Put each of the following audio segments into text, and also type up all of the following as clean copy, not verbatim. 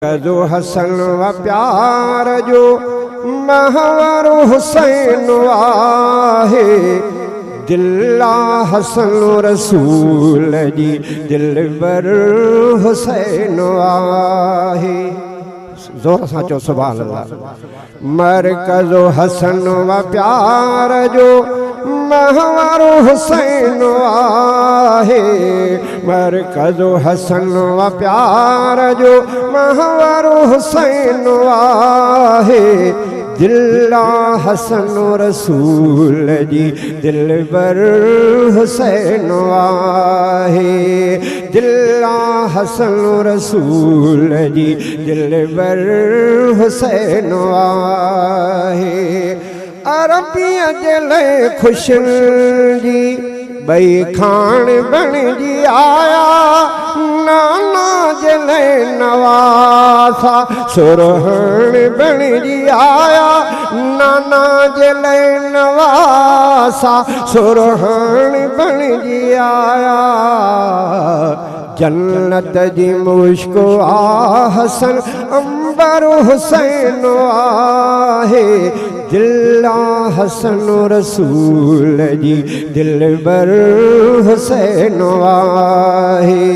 कदो हसन व प्यार जो महवर हुसैन आहे। दिल्ला हसन रसूल जी दिलबर हुसैन आहे। जोर सां चो सुभान अल्लाह। मरकज़ो हसन व प्यार जो महवर हुसैन आहे। मरकज़ो हसन व प्यार जो महवर हुसैन आहे। दिल्ला हसन रसूल जी दिलबर हुसैन आहे। दिल्ला हसन रसूल जी दिलबर हुसैन आहे। अरबिया जले खुशियुनि जी बई खान बणिजी आया। नाना जले नवासा सुरहण बणिजी आया। नाना जले नवासा सुरहण बणिजी आया। जन्नत जी मुश्को आ हसन अंबर हुसैन आहे। दिल्ला हसन रसूल जी दिलबर हुसैन आहे।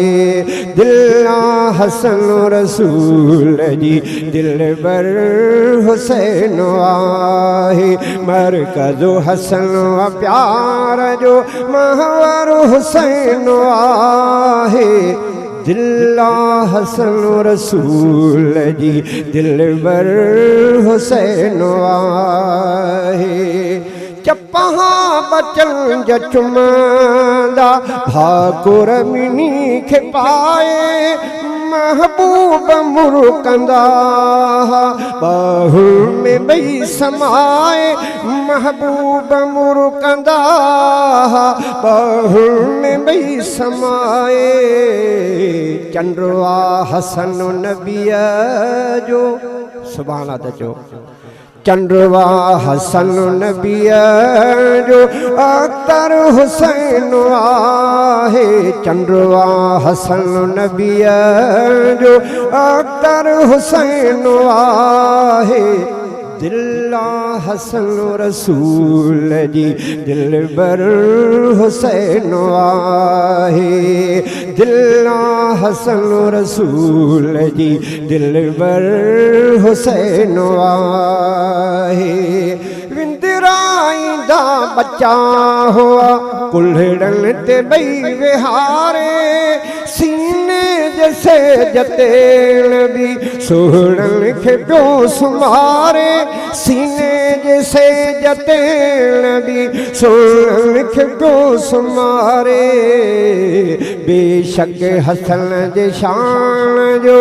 दिल्ला हसन रसूल जी दिलबर हुसैन आहे। मरकज़ो हसन व प्यार जो महवर हुसैन आहे। दिल्ला हसन रसूल जी दिलबर हुसैन आहे। चपहा बचन जचुमंदा भाकुर मिनी खे पाए। महबूब मुरकंदा बाहु में बई समाए। महबूब मुरकंदा बाहु में बई समाए। चंद्रवा हसन नबिया जो सुभान अल्लाह। चंद्रवा हसन नबिया जो अख्तर हुसैन आहे। चंद्रवा हसन नबिया जो अख्तर हुसैन आहे। दिल्ला हसन रसूल जी दिलबर हुसैन आहे। दिल्ला हसन रसूल जी दिलबर हुसैन आहे। विंदराईंदा बच्चा हुआ कुल्हड़न ते बई विहारे। सीने जैसे जतेण भी सोहड़न खे पियो सुमारे। सीने जैसे जतेण भी सोहड़न खे पियो सुमारे। बेशक हसन जे शान जो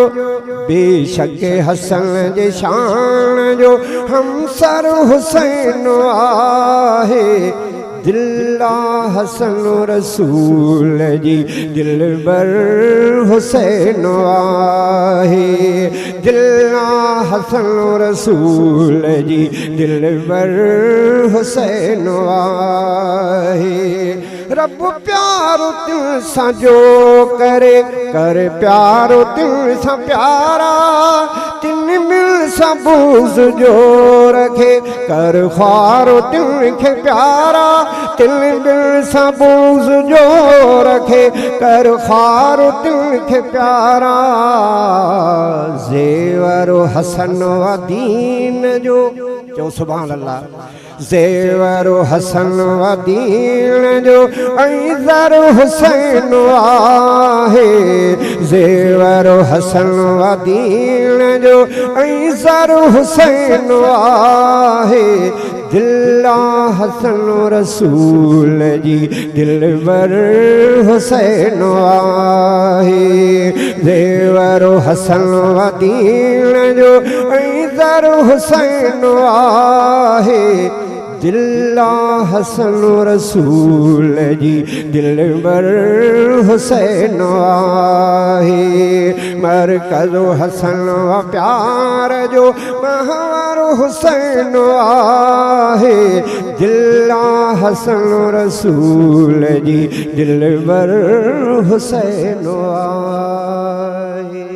बेशक हसन जे शान जो हमसर हुसैन आहे। दिल्ला हसन रसूल जी दिलबर हुसैन आहे। दिल्ला हसन रसूल जी दिलबर हुसैन आहे। रब प्यारो दिल सां जो करे कर प्यारो दिल सां प्यारा। तिन मिल सां बूज़ जो रखे कर ख्वारो दिल खे प्यारा। तिन मिल सां बूज़ जो रखे कर ख्वारो दिल खे प्यारा। ज़ेवरो हसन व दीन जो चओ सुभान अल्लाह। ज़ेवरो हसन व दीन जो ऐज़र हुसैन आहे। ज़ेवरो हसन व दीन जो ऐज़र हुसैन आहे। दिल्ला हसन रसूल जी दिलबर हुसैन आहे। ज़ेवरो हसन व दीन जो ऐज़र हुसैन आहे। दिल्ला हसन रसूल जी दिलबर हुसैन आहे। मरकज़ो हसन व प्यार जो महवर हुसैन आहे। दिल्ला हसन रसूल जी दिलबर हुसैन आहे।